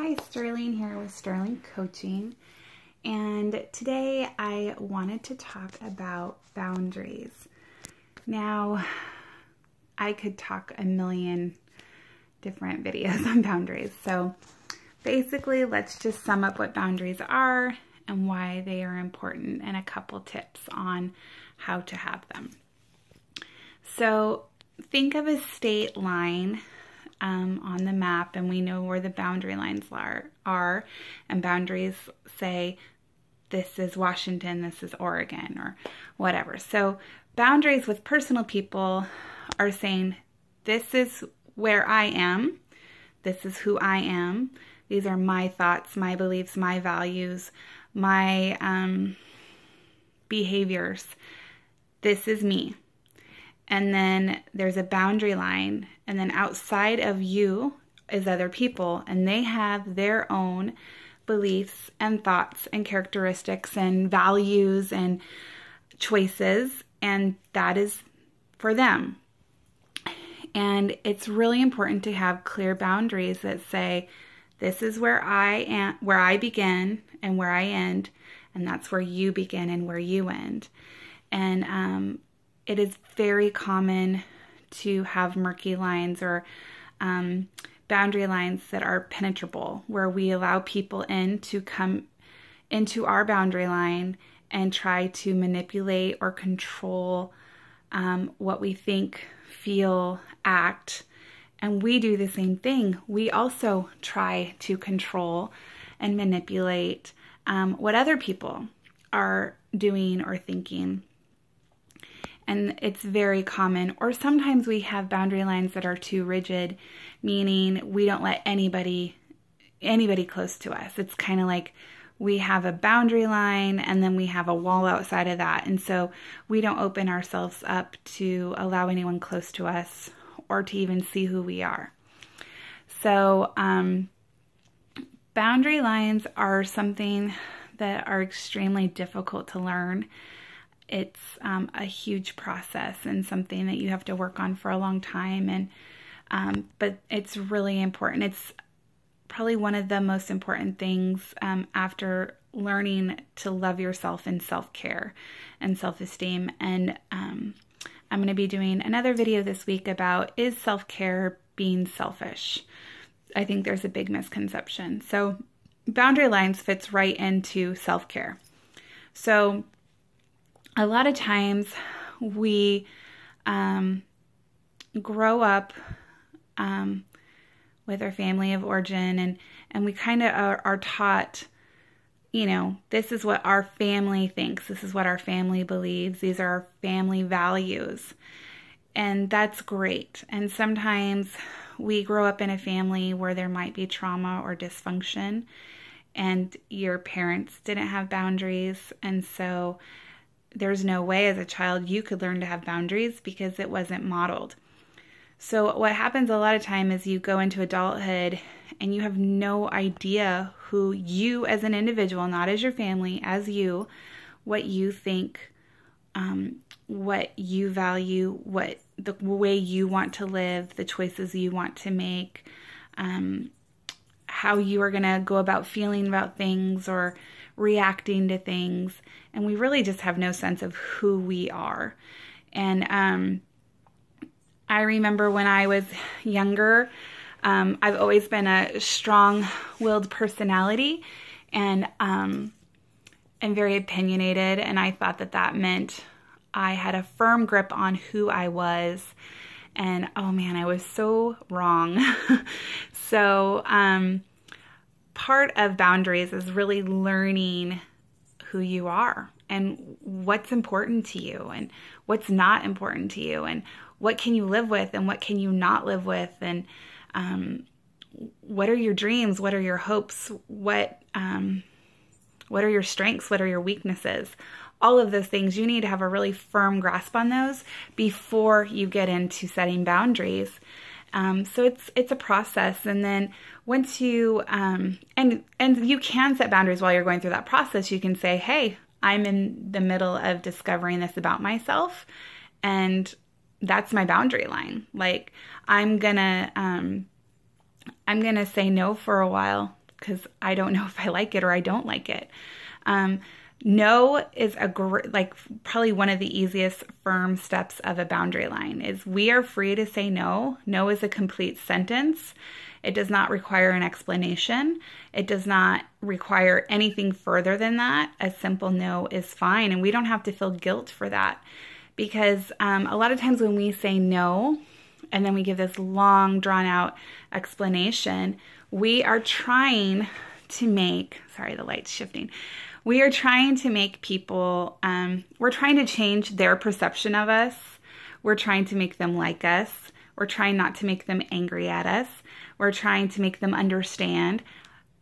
Hi, Sterling here with Sterling Coaching, and today I wanted to talk about boundaries. Now, I could talk a million different videos on boundaries, so basically let's just sum up what boundaries are and why they are important and a couple tips on how to have them. So think of a state line on the map, and we know where the boundary lines are, and boundaries say this is Washington, this is Oregon, or whatever. So boundaries with personal people are saying this is where I am, this is who I am, these are my thoughts, my beliefs, my values, my behaviors, this is me. And then there's a boundary line, and then outside of you is other people, and they have their own beliefs and thoughts and characteristics and values and choices, and that is for them. And it's really important to have clear boundaries that say, this is where I am, where I begin and where I end, and that's where you begin and where you end. And it is very common to have murky lines or boundary lines that are penetrable, where we allow people in to come into our boundary line and try to manipulate or control what we think, feel, act. And we do the same thing. We also try to control and manipulate what other people are doing or thinking. And it's very common. Or sometimes we have boundary lines that are too rigid, meaning we don't let anybody close to us. It's kind of like we have a boundary line and then we have a wall outside of that. And so we don't open ourselves up to allow anyone close to us or to even see who we are. So boundary lines are something that are extremely difficult to learn. It's a huge process and something that you have to work on for a long time. And but it's really important. It's probably one of the most important things after learning to love yourself and self-care and self-esteem. And I'm going to be doing another video this week about, is self-care being selfish? I think there's a big misconception. So boundary lines fits right into self-care. So a lot of times we grow up with our family of origin, and we kind of are taught, you know, this is what our family thinks, this is what our family believes, these are our family values, and that's great. And sometimes we grow up in a family where there might be trauma or dysfunction, and your parents didn't have boundaries, and so there's no way as a child you could learn to have boundaries because it wasn't modeled. So what happens a lot of time is you go into adulthood and you have no idea who you as an individual, not as your family, as you, what you think, what you value, what the way you want to live, the choices you want to make, how you are going to go about feeling about things or reacting to things. And we really just have no sense of who we are. And I remember when I was younger, I've always been a strong-willed personality and very opinionated. And I thought that that meant I had a firm grip on who I was. And oh man, I was so wrong. So part of boundaries is really learning who you are and what's important to you and what's not important to you and what can you live with and what can you not live with, and what are your dreams, what are your hopes, what are your strengths, what are your weaknesses. All of those things, you need to have a really firm grasp on those before you get into setting boundaries. So it's a process, and then once you and you can set boundaries while you're going through that process. You can say, hey, I'm in the middle of discovering this about myself, and that's my boundary line. Like I'm gonna say no for a while because I don't know if I like it or I don't like it. No is probably one of the easiest firm steps of a boundary line is we are free to say no. No is a complete sentence. It does not require an explanation. It does not require anything further than that. A simple no is fine, and we don't have to feel guilt for that, because a lot of times when we say no and then we give this long, drawn-out explanation, we are trying to make, sorry, the light's shifting. We are trying to make people, we're trying to change their perception of us. We're trying to make them like us. We're trying not to make them angry at us. We're trying to make them understand.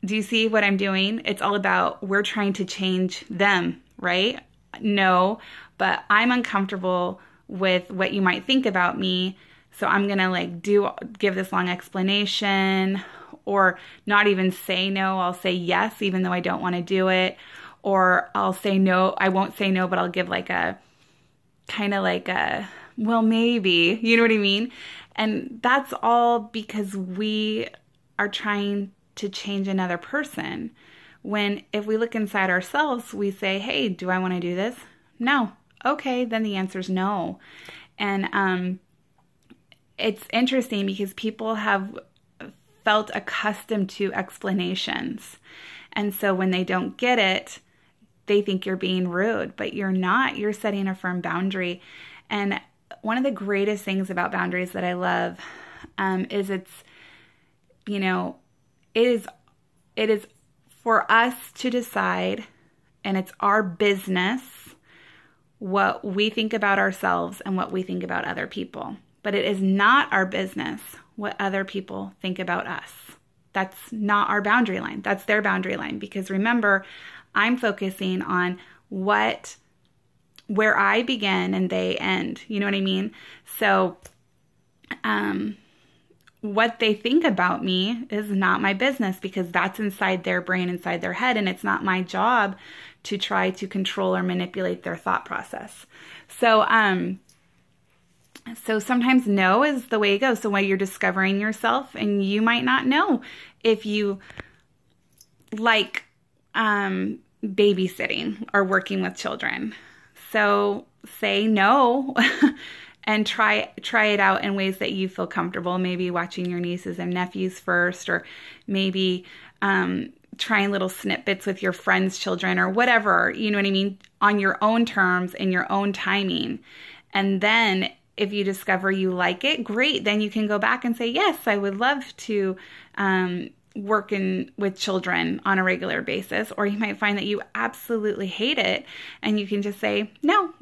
Do you see what I'm doing? It's all about we're trying to change them, right? No, but I'm uncomfortable with what you might think about me, so I'm going to give this long explanation, or not even say no. I'll say yes, even though I don't want to do it. Or I'll say no, I won't say no, but I'll give well, maybe, you know what I mean? And that's all because we are trying to change another person. When if we look inside ourselves, we say, hey, do I want to do this? No. Okay, then the answer is no. And it's interesting because people have felt accustomed to explanations. And so when they don't get it, they think you're being rude, but you're not. You're setting a firm boundary. And one of the greatest things about boundaries that I love is it is for us to decide, and it's our business, what we think about ourselves and what we think about other people. But it is not our business what other people think about us. That's not our boundary line. That's their boundary line. Because remember, I'm focusing on where I begin and they end. You know what I mean? So, what they think about me is not my business, because that's inside their brain, inside their head, and it's not my job to try to control or manipulate their thought process. So, so sometimes no is the way to go. So while you're discovering yourself, and you might not know if you like babysitting or working with children. So say no and try it out in ways that you feel comfortable. Maybe watching your nieces and nephews first, or maybe trying little snippets with your friends' children, or whatever, you know what I mean, on your own terms, in your own timing. And then if you discover you like it, great. Then you can go back and say, yes, I would love to work with children on a regular basis. Or you might find that you absolutely hate it, and you can just say no.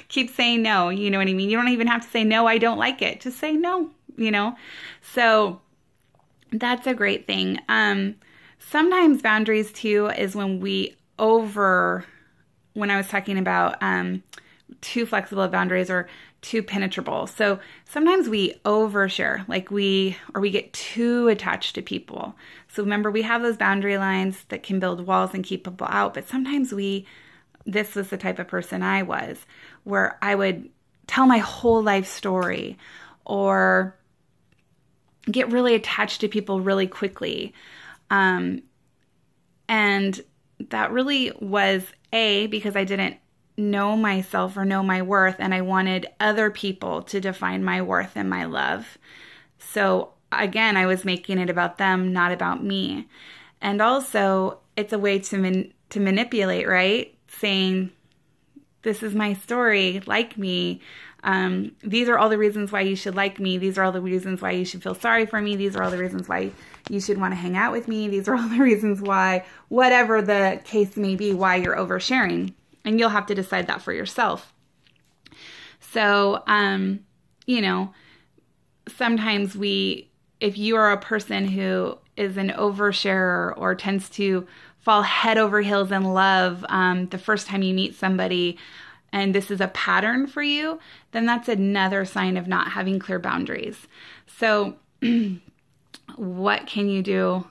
Keep saying no. You know what I mean? You don't even have to say, no, I don't like it. Just say no, So that's a great thing. Sometimes boundaries too is when when I was talking about too flexible boundaries or too penetrable. So sometimes we overshare, we get too attached to people. So remember, we have those boundary lines that can build walls and keep people out. But sometimes this was the type of person I was, where I would tell my whole life story or get really attached to people really quickly. And that really was because I didn't know myself or know my worth, and I wanted other people to define my worth and my love. So again, I was making it about them, not about me. And also, it's a way to manipulate, right? Saying, this is my story, like me. These are all the reasons why you should like me. These are all the reasons why you should feel sorry for me. These are all the reasons why you should want to hang out with me. These are all the reasons why, whatever the case may be, why you're oversharing. And you'll have to decide that for yourself. So, sometimes if you are a person who is an oversharer or tends to fall head over heels in love the first time you meet somebody, and this is a pattern for you, then that's another sign of not having clear boundaries. So what can you do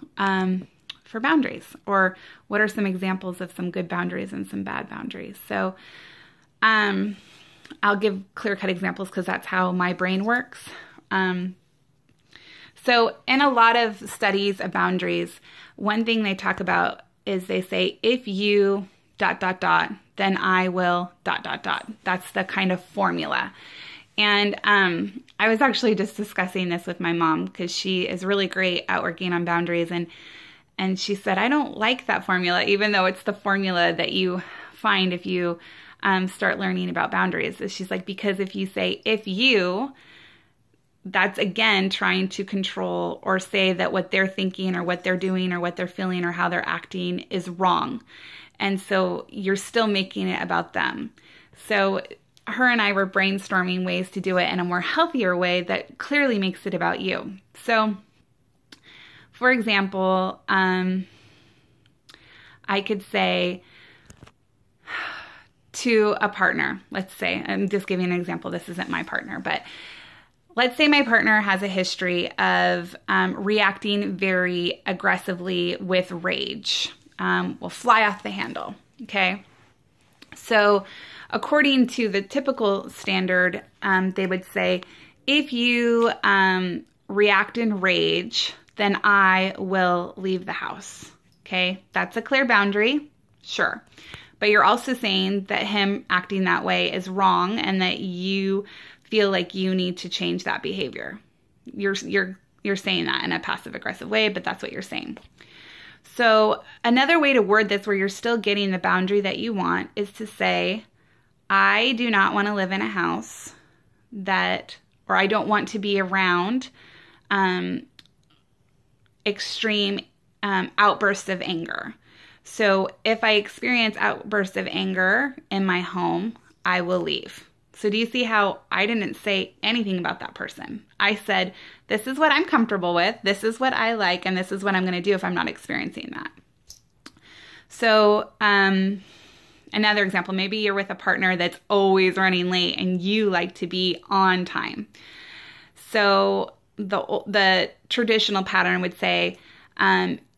for boundaries? Or what are some examples of some good boundaries and some bad boundaries? So I'll give clear-cut examples because that's how my brain works. So So in a lot of studies of boundaries, one thing they talk about is they say, if you ... then I will ... That's the kind of formula. And I was actually just discussing this with my mom because she is really great at working on boundaries. And she said, I don't like that formula, even though it's the formula that you find if you start learning about boundaries. She's like, because if you say, if you, that's again trying to control or say that what they're thinking or what they're doing or what they're feeling or how they're acting is wrong. And so you're still making it about them. So her and I were brainstorming ways to do it in a more healthier way that clearly makes it about you. So, for example, I could say to a partner, let's say, I'm just giving an example, this isn't my partner, but let's say my partner has a history of reacting very aggressively with rage. Will fly off the handle, okay? So according to the typical standard, they would say, if you react in rage, then I will leave the house, okay? That's a clear boundary, sure. But you're also saying that him acting that way is wrong and that you feel like you need to change that behavior. You're saying that in a passive-aggressive way, but that's what you're saying. So another way to word this where you're still getting the boundary that you want is to say, I do not want to live in a house or I don't want to be around extreme outbursts of anger. So if I experience outbursts of anger in my home, I will leave. So do you see how I didn't say anything about that person? I said, this is what I'm comfortable with, this is what I like, and this is what I'm going to do if I'm not experiencing that. So another example, maybe you're with a partner that's always running late and you like to be on time. So the traditional pattern would say,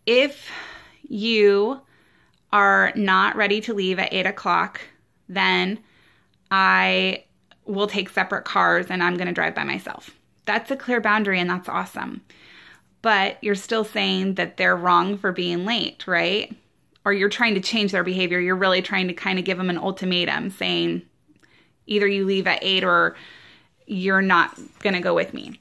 if you are not ready to leave at 8 o'clock, then I will take separate cars and I'm going to drive by myself. That's a clear boundary and that's awesome. But you're still saying that they're wrong for being late, right? Or you're trying to change their behavior. You're really trying to kind of give them an ultimatum saying either you leave at 8 or you're not going to go with me.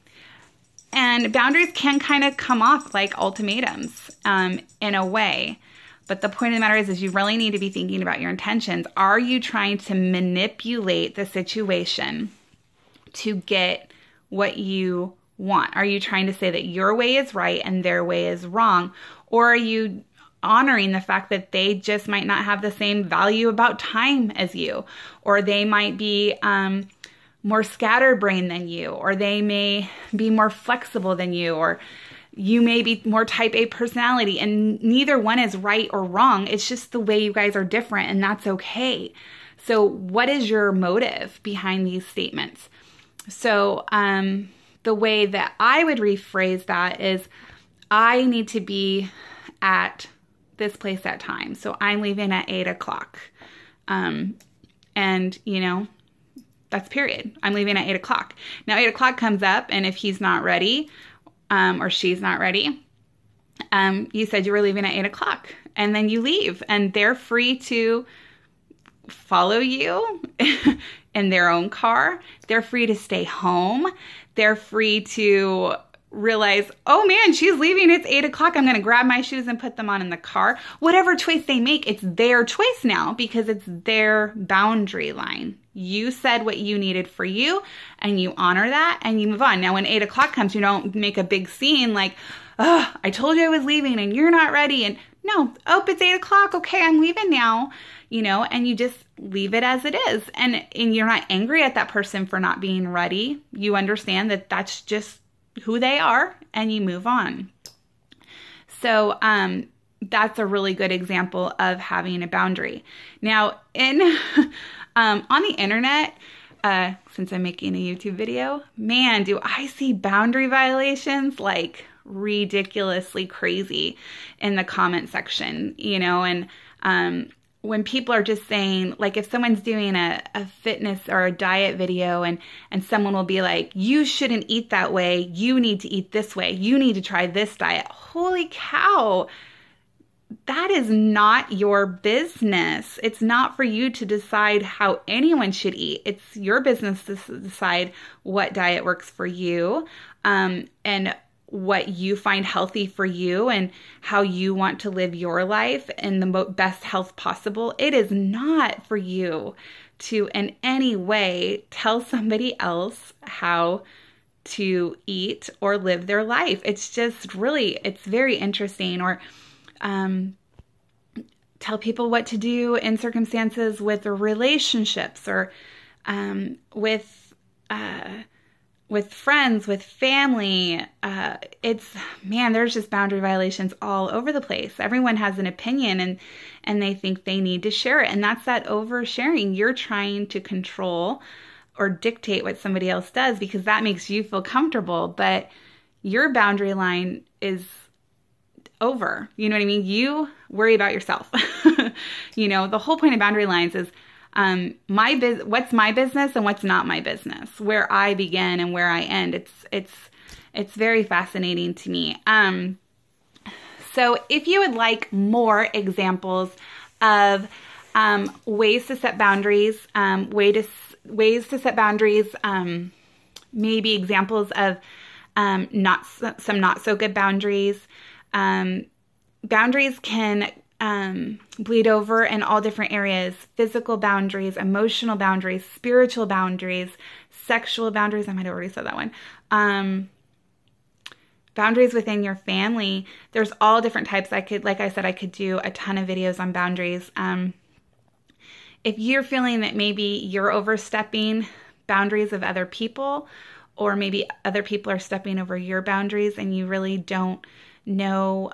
And boundaries can kind of come off like ultimatums in a way. But the point of the matter is you really need to be thinking about your intentions. Are you trying to manipulate the situation to get what you want? Are you trying to say that your way is right and their way is wrong? Or are you honoring the fact that they just might not have the same value about time as you? Or they might be more scatterbrained than you, or they may be more flexible than you, or you may be more type A personality, and neither one is right or wrong. It's just the way you guys are different, and that's okay. So what is your motive behind these statements? So the way that I would rephrase that is, I need to be at this place at time. So I'm leaving at 8 o'clock. And, you know, that's period. I'm leaving at 8 o'clock. Now 8 o'clock comes up, and if he's not ready, or she's not ready, you said you were leaving at 8 o'clock, and then you leave, and they're free to follow you in their own car. They're free to stay home. They're free to realize, oh man, she's leaving, it's 8 o'clock. I'm going to grab my shoes and put them on in the car. Whatever choice they make, it's their choice now because it's their boundary line. You said what you needed for you and you honor that and you move on. Now, when 8 o'clock comes, you don't make a big scene like, oh, I told you I was leaving and you're not ready. And no, oh, it's 8 o'clock. Okay, I'm leaving now, you know, and you just leave it as it is. And you're not angry at that person for not being ready. You understand that that's just who they are and you move on. So, that's a really good example of having a boundary. Now, on the internet, since I'm making a YouTube video, man, do I see boundary violations like ridiculously crazy in the comment section, you know, and when people are just saying, like if someone's doing a fitness or a diet video and someone will be like, you shouldn't eat that way, you need to eat this way, you need to try this diet. Holy cow, that is not your business. It's not for you to decide how anyone should eat. It's your business to decide what diet works for you, and what you find healthy for you and how you want to live your life in the best health possible. It is not for you to in any way tell somebody else how to eat or live their life. It's just really, it's very interesting. Or tell people what to do in circumstances with relationships, or with friends, with family. There's just boundary violations all over the place. Everyone has an opinion and they think they need to share it. And that's that oversharing. You're trying to control or dictate what somebody else does because that makes you feel comfortable. But your boundary line is over. You know what I mean? You worry about yourself. The whole point of boundary lines is what's my business and what's not my business, where I begin and where I end. It's very fascinating to me. So if you would like more examples of ways to set boundaries, ways to set boundaries, maybe examples of not so good boundaries. Boundaries can bleed over in all different areas: physical boundaries, emotional boundaries, spiritual boundaries, sexual boundaries. I might have already said that one. Boundaries within your family. There's all different types. I could do a ton of videos on boundaries. If you're feeling that maybe you're overstepping boundaries of other people, or maybe other people are stepping over your boundaries and you really don't know,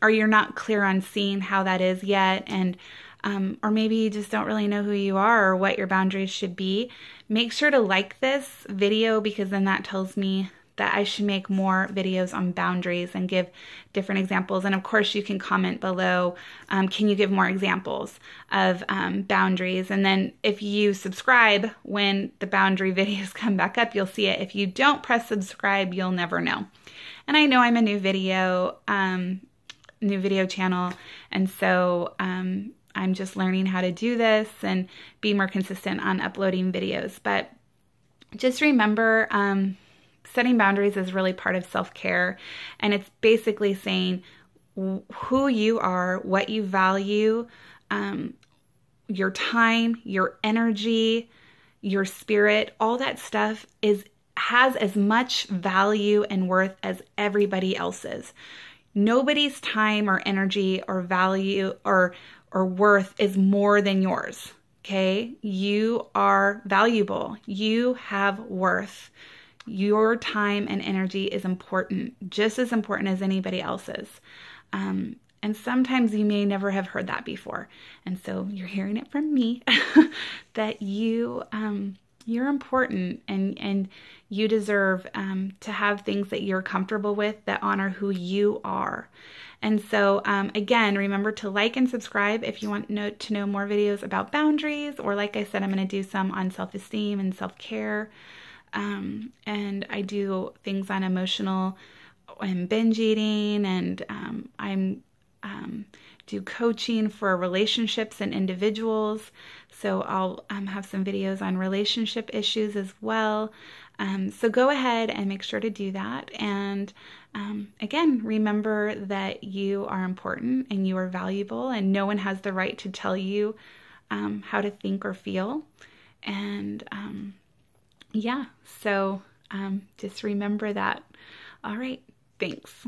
or you're not clear on seeing how that is yet, and or maybe you just don't really know who you are or what your boundaries should be, make sure to like this video, because then that tells me that I should make more videos on boundaries and give different examples. And of course, you can comment below, can you give more examples of boundaries? And then if you subscribe, when the boundary videos come back up, you'll see it. If you don't press subscribe, you'll never know. And I know I'm a new video channel, and so I'm just learning how to do this and be more consistent on uploading videos. But just remember, setting boundaries is really part of self-care, and it's basically saying who you are, what you value, your time, your energy, your spirit, all that stuff has as much value and worth as everybody else's. Nobody's time or energy or value or worth is more than yours. Okay? You are valuable. You have worth. Your time and energy is important, just as important as anybody else's. And sometimes you may never have heard that before. And so you're hearing it from me that you're important, and you deserve to have things that you're comfortable with that honor who you are. And so, again, remember to like and subscribe if you want to know more videos about boundaries, or like I said, I'm going to do some on self-esteem and self-care. And I do things on emotional and binge eating, and I'm do coaching for relationships and individuals. So I'll have some videos on relationship issues as well. So go ahead and make sure to do that. And again, remember that you are important and you are valuable, and no one has the right to tell you how to think or feel. And yeah, so just remember that. All right, thanks.